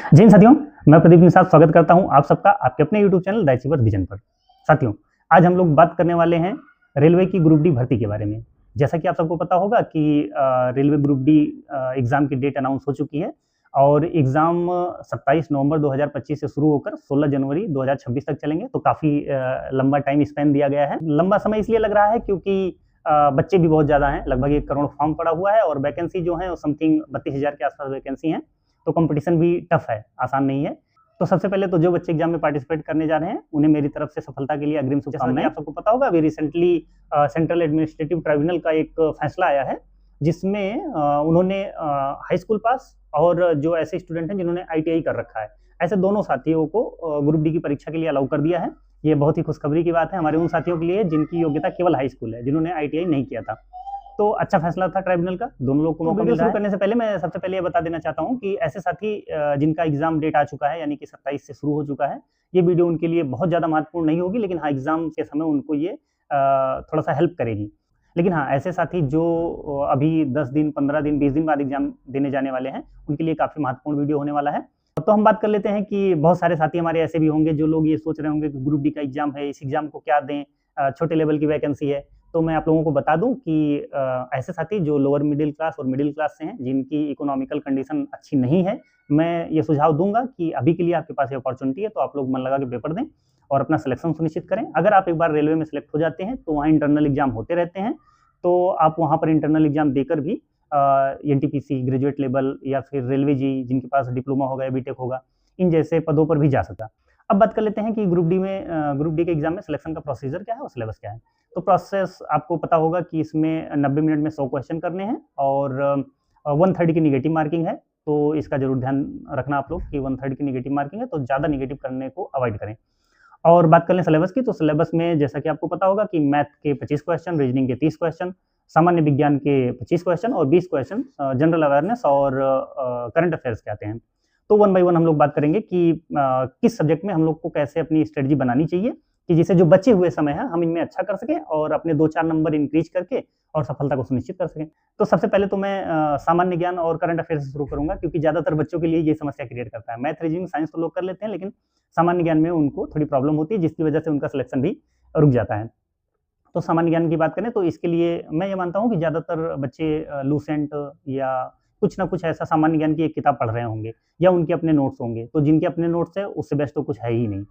जय हिंद साथियों, मैं प्रदीप निषाद स्वागत करता हूं आप सबका आपके अपने YouTube channel the achiever vision पर। साथियों, आज हम लोग बात करने वाले हैं रेलवे की ग्रुप डी भर्ती के बारे में। जैसा कि आप सबको पता होगा कि रेलवे ग्रुप डी एग्जाम की डेट अनाउंस हो चुकी है और एग्जाम 27 नवंबर 2025 से शुरू होकर 16 जनवरी 2026 तक चलेंगे। तो काफ़ी लंबा टाइम स्पेन दिया गया है। लंबा समय इसलिए लग रहा है क्योंकि बच्चे भी बहुत ज़्यादा हैं, लगभग 1 करोड़ फॉर्म पड़ा हुआ है और वैकेंसी जो है समथिंग 32,000 के आसपास वैकेंसी हैं। तो कंपटीशन भी टफ है, आसान नहीं है। तो सबसे पहले तो जो बच्चे एग्जाम में पार्टिसिपेट करने जा रहे हैं उन्हें मेरी तरफ से सफलता के लिए अग्रिम शुभकामनाएं। आप सबको पता होगा अभी रिसेंटली सेंट्रल एडमिनिस्ट्रेटिव ट्राइब्यूनल का एक फैसला आया है जिसमें उन्होंने हाई स्कूल पास और जो ऐसे स्टूडेंट हैं जिन्होंने ITI कर रखा है, ऐसे दोनों साथियों को ग्रुप डी की परीक्षा के लिए अलाउ कर दिया है। ये बहुत ही खुशखबरी की बात है हमारे उन साथियों के लिए जिनकी योग्यता केवल हाई स्कूल है, जिन्होंने ITI नहीं किया था। तो अच्छा फैसला था ट्राइब्यूनल का, दोनों लोग को मौका मिल रहा है। करने से पहले मैं सबसे पहले ये बता देना चाहता हूँ कि ऐसे साथी जिनका एग्जाम डेट आ चुका है यानी कि 27 से शुरू हो चुका है, ये वीडियो उनके लिए बहुत ज़्यादा महत्वपूर्ण नहीं होगी, लेकिन हाँ एग्जाम के समय उनको ये थोड़ा सा हेल्प करेगी। लेकिन हाँ ऐसे साथी जो अभी 10 दिन 15 दिन 20 दिन बाद एग्जाम देने जाने वाले हैं उनके लिए काफ़ी महत्वपूर्ण वीडियो होने वाला है। तो हम बात कर लेते हैं कि बहुत सारे साथी हमारे ऐसे भी होंगे जो लोग ये सोच रहे होंगे कि ग्रुप डी का एग्जाम है, इस एग्जाम को क्या दें, छोटे लेवल की वैकेंसी है। तो मैं आप लोगों को बता दूं कि ऐसे साथी जो लोअर मिडिल क्लास और मिडिल क्लास से हैं, जिनकी इकोनॉमिकल कंडीशन अच्छी नहीं है, मैं ये सुझाव दूंगा कि अभी के लिए आपके पास ये अपॉर्चुनिटी है, तो आप लोग मन लगा के पेपर दें और अपना सिलेक्शन सुनिश्चित करें। अगर आप एक बार रेलवे में सिलेक्ट हो जाते हैं तो वहाँ इंटरनल एग्जाम होते रहते हैं, तो आप वहाँ पर इंटरनल एग्जाम देकर भी NTPC ग्रेजुएट लेवल या फिर रेलवे जी जिनके पास डिप्लोमा होगा या बीटेक होगा, इन जैसे पदों पर भी जा सकता। अब बात कर लेते हैं कि ग्रुप डी के एग्जाम में सिलेक्शन का प्रोसीजर क्या है और सिलेबस क्या है। तो प्रोसेस आपको पता होगा कि इसमें 90 मिनट में 100 क्वेश्चन करने हैं और 1/3 की निगेटिव मार्किंग है। तो इसका जरूर ध्यान रखना आप लोग कि 1/3 की निगेटिव मार्किंग है, तो ज़्यादा निगेटिव करने को अवॉइड करें। और बात कर लें सिलेबस की, तो सिलेबस में जैसा कि आपको पता होगा कि मैथ के 25 क्वेश्चन, रीजनिंग के 30 क्वेश्चन, सामान्य विज्ञान के 25 क्वेश्चन और 20 क्वेश्चन जनरल अवेयरनेस और करंट अफेयर्स के आते हैं। तो वन बाय वन हम लोग बात करेंगे कि किस सब्जेक्ट में हम लोग को कैसे अपनी स्ट्रेटजी बनानी चाहिए कि जिससे जो बचे हुए समय है हम इनमें अच्छा कर सकें और अपने 2-4 नंबर इंक्रीज करके और सफलता को सुनिश्चित कर सकें। तो सबसे पहले तो मैं सामान्य ज्ञान और करंट अफेयर से शुरू करूंगा क्योंकि ज़्यादातर बच्चों के लिए ये समस्या क्रिएट करता है। मैथ, रीजनिंग, साइंस तो लोग कर लेते हैं, लेकिन सामान्य ज्ञान में उनको थोड़ी प्रॉब्लम होती है जिसकी वजह से उनका सिलेक्शन भी रुक जाता है। तो सामान्य ज्ञान की बात करें तो इसके लिए मैं ये मानता हूँ कि ज़्यादातर बच्चे लूसेंट या कुछ ना कुछ ऐसा सामान्य ज्ञान की एक किताब पढ़ रहे होंगे या उनके अपने नोट्स होंगे, तो जिनके अपने नोट्स है उससे बेस्ट तो कुछ है ही नहीं।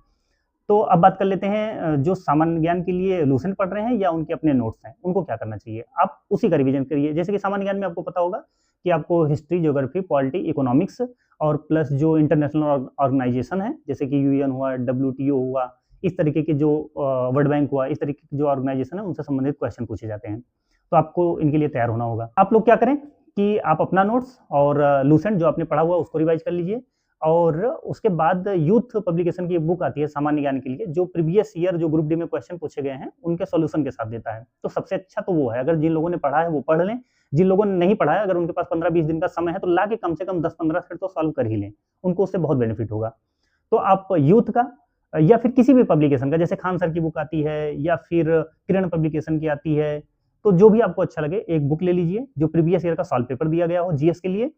तो अब बात कर लेते हैं जो सामान्य ज्ञान के लिए लूसेंट पढ़ रहे हैं या उनके अपने नोट्स हैं, उनको क्या करना चाहिए। आप उसी का रिवीजन करिए। जैसे कि सामान्य ज्ञान में आपको पता होगा कि आपको हिस्ट्री, ज्योग्राफी, पॉलिटी, इकोनॉमिक्स और प्लस जो इंटरनेशनल ऑर्गेनाइजेशन है जैसे कि UN हुआ, WTO हुआ, इस तरीके के जो वर्ल्ड बैंक हुआ, इस तरीके की जो ऑर्गेनाइजेशन है उनसे संबंधित क्वेश्चन पूछे जाते हैं। तो आपको इनके लिए तैयार होना होगा। आप लोग क्या करें कि आप अपना नोट्स और लूसेंट जो आपने पढ़ा हुआ उसको रिवाइज कर लीजिए और उसके बाद यूथ पब्लिकेशन की एक बुक आती है सामान्य ज्ञान के लिए, जो प्रीवियस ईयर जो ग्रुप डी में क्वेश्चन पूछे गए हैं उनके सॉल्यूशन के साथ देता है। तो सबसे अच्छा तो वो है। अगर जिन लोगों ने पढ़ा है वो पढ़ लें, जिन लोगों ने नहीं पढ़ा है अगर उनके पास 15-20 दिन का समय है तो ला के कम से कम 10-15 सेट तो सॉल्व कर ही लें, उनको उससे बहुत बेनिफिट होगा। तो आप यूथ का या फिर किसी भी पब्लिकेशन का, जैसे खान सर की बुक आती है या फिर किरण पब्लिकेशन की आती है, तो जो भी आपको अच्छा लगे एक बुक ले लीजिए जो प्रीवियस ईयर का सॉल्व पेपर दिया गया हो जीएस के लिए।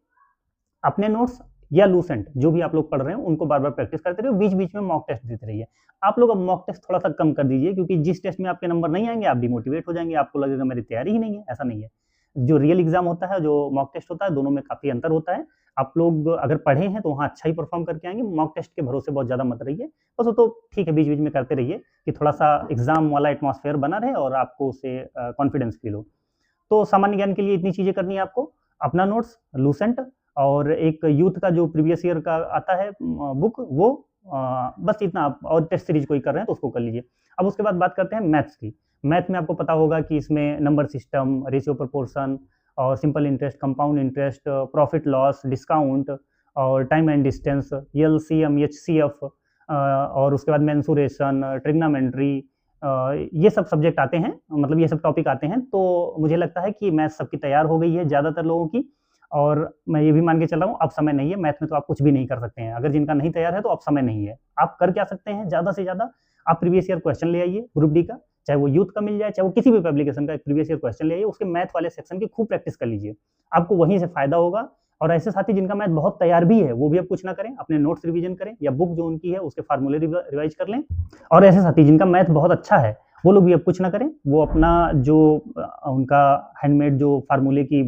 अपने नोट्स या लूसेंट जो भी आप लोग पढ़ रहे हैं उनको बार बार प्रैक्टिस करते रहिए, बीच बीच में मॉक टेस्ट देते रहिए। आप लोग अब मॉक टेस्ट थोड़ा सा कम कर दीजिए क्योंकि जिस टेस्ट में आपके नंबर नहीं आएंगे आप डिमोटिवेट हो जाएंगे, आपको लगेगा मेरी तैयारी ही नहीं है। ऐसा नहीं है। जो रियल एग्जाम होता है, जो मॉक टेस्ट होता है, दोनों में काफी अंतर होता है। आप लोग अगर पढ़े हैं तो वहाँ अच्छा ही परफॉर्म करके आएंगे। मॉक टेस्ट के भरोसे बहुत ज्यादा मत रहिए, बस वो तो ठीक है बीच बीच में करते रहिए कि थोड़ा सा एग्जाम वाला एटमॉस्फेयर बना रहे और आपको उससे कॉन्फिडेंस फील हो। तो सामान्य ज्ञान के लिए इतनी चीजें करनी है आपको, अपना नोट्स, लूसेंट और एक यूथ का जो प्रीवियस ईयर का आता है बुक, वो बस इतना आप, और टेस्ट सीरीज कोई कर रहे हैं तो उसको कर लीजिए। अब उसके बाद बात करते हैं मैथ्स की। मैथ में आपको पता होगा कि इसमें नंबर सिस्टम, रेशियो प्रोपोर्शन और simple interest, compound interest, profit loss, discount और time and distance, LCM, HCF और उसके बाद मेंसुरेशन, ट्रिग्नोमेट्री, ये सब सब्जेक्ट आते हैं, मतलब ये सब टॉपिक आते हैं। तो मुझे लगता है कि मैथ सबकी तैयार हो गई है ज़्यादातर लोगों की, और मैं ये भी मान के चल रहा हूँ अब समय नहीं है। मैथ में तो आप कुछ भी नहीं कर सकते हैं। अगर जिनका नहीं तैयार है तो अब समय नहीं है। आप कर क्या सकते हैं, ज़्यादा से ज़्यादा आप प्रीवियस ईयर क्वेश्चन ले आइए ग्रुप डी का, चाहे वो यूथ का मिल जाए चाहे वो किसी भी पब्लिकेशन का, प्रीवियस ईयर क्वेश्चन ले आइए, उसके मैथ वाले सेक्शन की खूब प्रैक्टिस कर लीजिए। आपको वहीं से फायदा होगा, और ऐसे साथी जिनका मैथ बहुत तैयार भी है वो भी अब कुछ ना करें, अपने नोट्स रिवीजन करें या बुक जो उनकी है उसके फार्मूले रिवाइज कर लें। और ऐसे साथी जिनका मैथ बहुत अच्छा है वो लोग भी अब कुछ ना करें, वो अपना जो उनका हैंडमेड जो फार्मूले की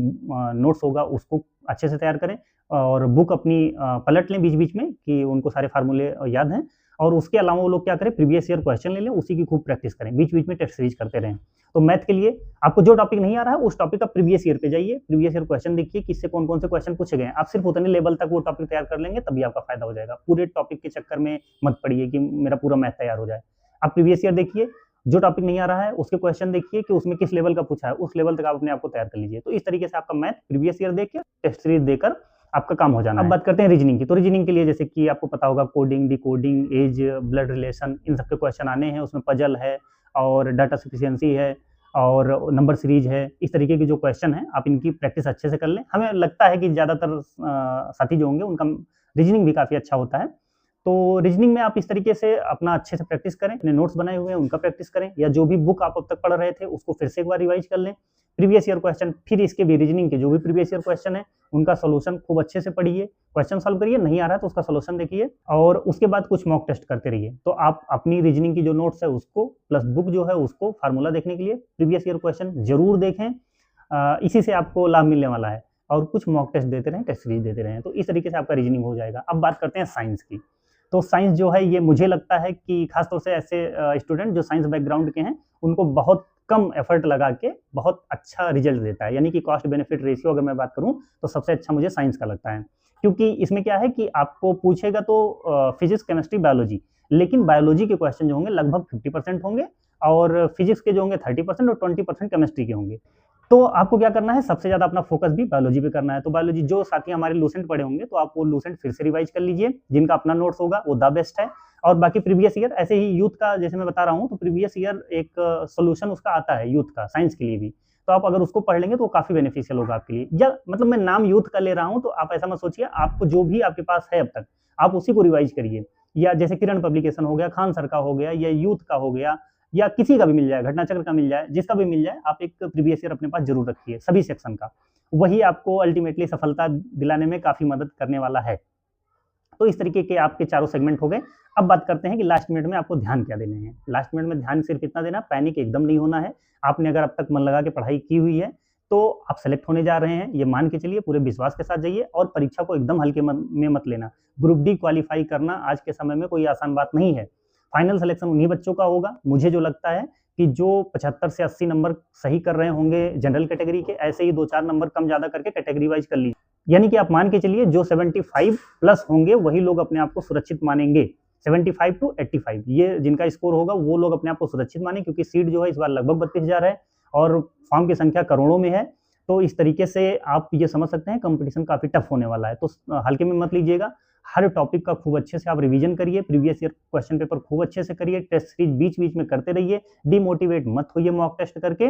नोट्स होगा उसको अच्छे से तैयार करें और बुक अपनी पलट लें बीच बीच में कि उनको सारे फार्मूले याद हैं। और उसके अलावा वो लोग क्या करें, प्रीवियस ईयर क्वेश्चन ले लें, उसी की खूब प्रैक्टिस करें, बीच बीच में टेस्ट सीरीज करते रहें। तो मैथ के लिए आपको जो टॉपिक नहीं आ रहा है उस टॉपिक का प्रीवियस ईयर पे जाइए, प्रीवियस ईयर क्वेश्चन देखिए किससे कौन कौन से क्वेश्चन पूछे गए हैं। आप सिर्फ उतने लेवल तक वो टॉपिक तैयार कर लेंगे तभी आपका फायदा हो जाएगा। पूरे टॉपिक के चक्कर में मत पड़िए कि मेरा पूरा मैथ तैयार हो जाए। आप प्रीवियस ईयर देखिए, जो टॉपिक नहीं आ रहा है उसके क्वेश्चन देखिए कि उसमें किस लेवल का पूछा है, उस लेवल तक आप अपने आप को तैयार कर लीजिए। तो इस तरीके से आपका मैथ प्रीवियस ईयर देख के टेस्ट सीरीज देकर आपका काम हो जाना। अब बात करते हैं रीजनिंग की। तो रीजनिंग के लिए जैसे कि आपको पता होगा coding, decoding, age, blood relation, इन सब के क्वेश्चन आने हैं। उसमें पजल है और डाटा सफिशिएंसी है और नंबर सीरीज है। इस तरीके के जो क्वेश्चन हैं आप इनकी प्रैक्टिस अच्छे से कर लें। हमें लगता है कि ज़्यादातर साथी जो होंगे उनका रीजनिंग भी काफ़ी अच्छा होता है। तो रीजनिंग में आप इस तरीके से अपना अच्छे से प्रैक्टिस करें, अपने नोट्स बनाए हुए हैं उनका प्रैक्टिस करें, या जो भी बुक आप अब तक पढ़ रहे थे उसको फिर से एक बार रिवाइज कर लें। प्रीवियस ईयर क्वेश्चन, फिर इसके भी रीजनिंग के जो भी प्रीवियस ईयर क्वेश्चन है उनका सोल्यूशन खूब अच्छे से पढ़िए, क्वेश्चन सॉल्व करिए, नहीं आ रहा है तो उसका सोल्यूशन देखिए और उसके बाद कुछ मॉक टेस्ट करते रहिए। तो आप अपनी रीजनिंग की जो नोट्स है उसको प्लस बुक जो है उसको फार्मूला देखने के लिए प्रीवियस ईयर क्वेश्चन जरूर देखें। इसी से आपको लाभ मिलने वाला है। और कुछ मॉक टेस्ट देते रहें, टेस्ट सीरीज देते रहें, तो इस तरीके से आपका रीजनिंग हो जाएगा। अब बात करते हैं साइंस की। तो साइंस जो है ये मुझे लगता है कि खासतौर से ऐसे स्टूडेंट जो साइंस बैकग्राउंड के हैं उनको बहुत कम एफर्ट लगा के बहुत अच्छा रिजल्ट देता है। यानी कि कॉस्ट बेनिफिट रेशियो अगर मैं बात करूं तो सबसे अच्छा मुझे साइंस का लगता है, क्योंकि इसमें क्या है कि आपको पूछेगा तो फिजिक्स, केमिस्ट्री, बायोलॉजी, लेकिन बायोलॉजी के क्वेश्चन जो होंगे लगभग 50% होंगे और फिजिक्स के जो होंगे 30% और 20% केमिस्ट्री के होंगे। तो आपको क्या करना है, सबसे ज्यादा अपना फोकस भी बायोलॉजी पे करना है। तो बायोलॉजी जो साथी हमारे लूसेंट पढ़े होंगे तो आप वो लूसेंट फिर से रिवाइज कर लीजिए, जिनका अपना नोट्स होगा वो द बेस्ट है। और बाकी प्रीवियस ईयर ऐसे ही यूथ का जैसे मैं बता रहा हूँ, तो प्रीवियस ईयर एक सोल्यूशन उसका आता है यूथ का, साइंस के लिए भी। तो आप अगर उसको पढ़ लेंगे तो वो काफी बेनिफिशियल होगा आपके लिए। या मतलब मैं नाम यूथ का ले रहा हूँ तो आप ऐसा मत सोचिए, आपको जो भी आपके पास है अब तक आप उसी को रिवाइज करिए। या जैसे किरण पब्लिकेशन हो गया, खान सर का हो गया, या यूथ का हो गया, या किसी का भी मिल जाए, घटना चक्र का मिल जाए, जिसका भी मिल जाए, आप एक प्रीवियस ईयर अपने पास जरूर रखिए सभी सेक्शन का। वही आपको अल्टीमेटली सफलता दिलाने में काफी मदद करने वाला है। तो इस तरीके के आपके चारों सेगमेंट हो गए। अब बात करते हैं कि लास्ट मिनट में आपको ध्यान क्या देने हैं। लास्ट मिनट में ध्यान सिर्फ इतना देना, पैनिक एकदम नहीं होना है। आपने अगर अब तक मन लगा के पढ़ाई की हुई है तो आप सेलेक्ट होने जा रहे हैं, ये मान के चलिए, पूरे विश्वास के साथ जाइए और परीक्षा को एकदम हल्के में मत लेना। ग्रुप डी क्वालिफाई करना आज के समय में कोई आसान बात नहीं है। फाइनल सिलेक्शन उन्हीं बच्चों का होगा, मुझे जो लगता है कि जो 75 से 80 नंबर सही कर रहे होंगे जनरल कैटेगरी के, ऐसे ही 2-4 नंबर कम ज्यादा करके कैटेगरी वाइज कर लीजिए। यानी कि आप मान के चलिए जो 75 प्लस होंगे वही लोग अपने आप को सुरक्षित मानेंगे। 75 to 85 ये जिनका स्कोर होगा वो लोग अपने आप को सुरक्षित माने, क्योंकि सीट जो है इस बार लगभग 32,000 है और फॉर्म की संख्या करोड़ों में है। तो इस तरीके से आप ये समझ सकते हैं कंपटीशन काफी टफ होने वाला है। तो हल्के में मत लीजिएगा, हर टॉपिक का खूब अच्छे से आप रिवीजन करिए, प्रीवियस ईयर क्वेश्चन पेपर खूब अच्छे से करिए, टेस्ट सीरीज बीच बीच में करते रहिए, डिमोटिवेट मत होइए मॉक टेस्ट करके,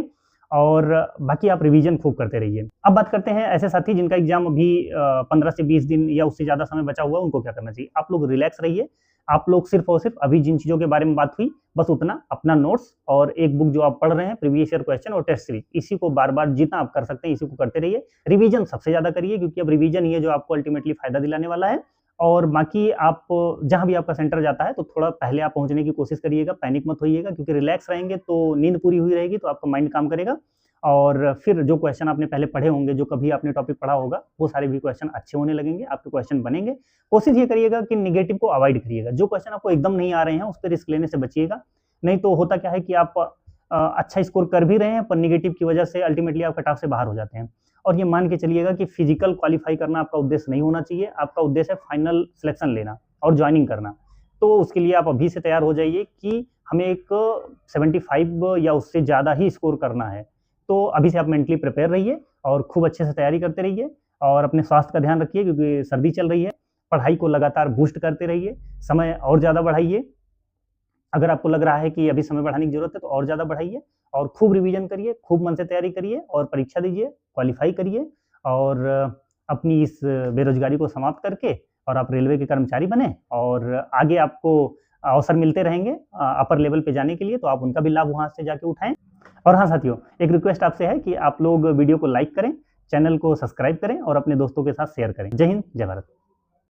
और बाकी आप रिवीजन खूब करते रहिए। अब बात करते हैं ऐसे साथी जिनका एग्जाम अभी 15 से 20 दिन या उससे ज्यादा समय बचा हुआ है, उनको क्या करना चाहिए। आप लोग रिलैक्स रहिए। आप लोग सिर्फ और सिर्फ अभी जिन चीजों के बारे में बात हुई बस उतना, अपना नोट्स और एक बुक जो आप पढ़ रहे हैं प्रीवियस ईयर क्वेश्चन और टेस्ट सीरीज, इसी को बार बार जितना आप कर सकते हैं इसी को करते रहिए। रिवीजन सबसे ज्यादा करिए, क्योंकि अब रिवीजन ही है जो आपको अल्टीमेटली फायदा दिलाने वाला है। और बाकी आप जहां भी आपका सेंटर जाता है तो थोड़ा पहले आप पहुंचने की कोशिश करिएगा, पैनिक मत होइएगा, क्योंकि रिलैक्स रहेंगे तो नींद पूरी हुई रहेगी तो आपका माइंड काम करेगा और फिर जो क्वेश्चन आपने पहले पढ़े होंगे, जो कभी आपने टॉपिक पढ़ा होगा, वो सारे भी क्वेश्चन अच्छे होने लगेंगे, आपके क्वेश्चन बनेंगे। कोशिश ये करिएगा कि निगेटिव को अवॉइड करिएगा। जो क्वेश्चन आपको एकदम नहीं आ रहे हैं उस पर रिस्क लेने से बचिएगा, नहीं तो होता क्या है कि आप अच्छा स्कोर कर भी रहे हैं पर निगेटिव की वजह से अल्टीमेटली आप कट ऑफ से बाहर हो जाते हैं। और ये मान के चलिएगा कि फिजिकल क्वालिफाई करना आपका उद्देश्य नहीं होना चाहिए, आपका उद्देश्य है फाइनल सिलेक्शन लेना और ज्वाइनिंग करना। तो उसके लिए आप अभी से तैयार हो जाइए कि हमें एक 75 या उससे ज़्यादा ही स्कोर करना है। तो अभी से आप मेंटली प्रिपेयर रहिए और खूब अच्छे से तैयारी करते रहिए और अपने स्वास्थ्य का ध्यान रखिए, क्योंकि सर्दी चल रही है। पढ़ाई को लगातार बूस्ट करते रहिए, समय और ज़्यादा बढ़ाइए। अगर आपको लग रहा है कि अभी समय बढ़ाने की जरूरत है तो और ज़्यादा बढ़ाइए और खूब रिवीजन करिए, खूब मन से तैयारी करिए और परीक्षा दीजिए, क्वालिफाई करिए और अपनी इस बेरोजगारी को समाप्त करके और आप रेलवे के कर्मचारी बने और आगे आपको अवसर मिलते रहेंगे अपर लेवल पे जाने के लिए, तो आप उनका भी लाभ वहाँ से जाके उठाएं। और हाँ साथियों, एक रिक्वेस्ट आपसे है कि आप लोग वीडियो को लाइक करें, चैनल को सब्सक्राइब करें और अपने दोस्तों के साथ शेयर करें। जय हिंद, जय भारत।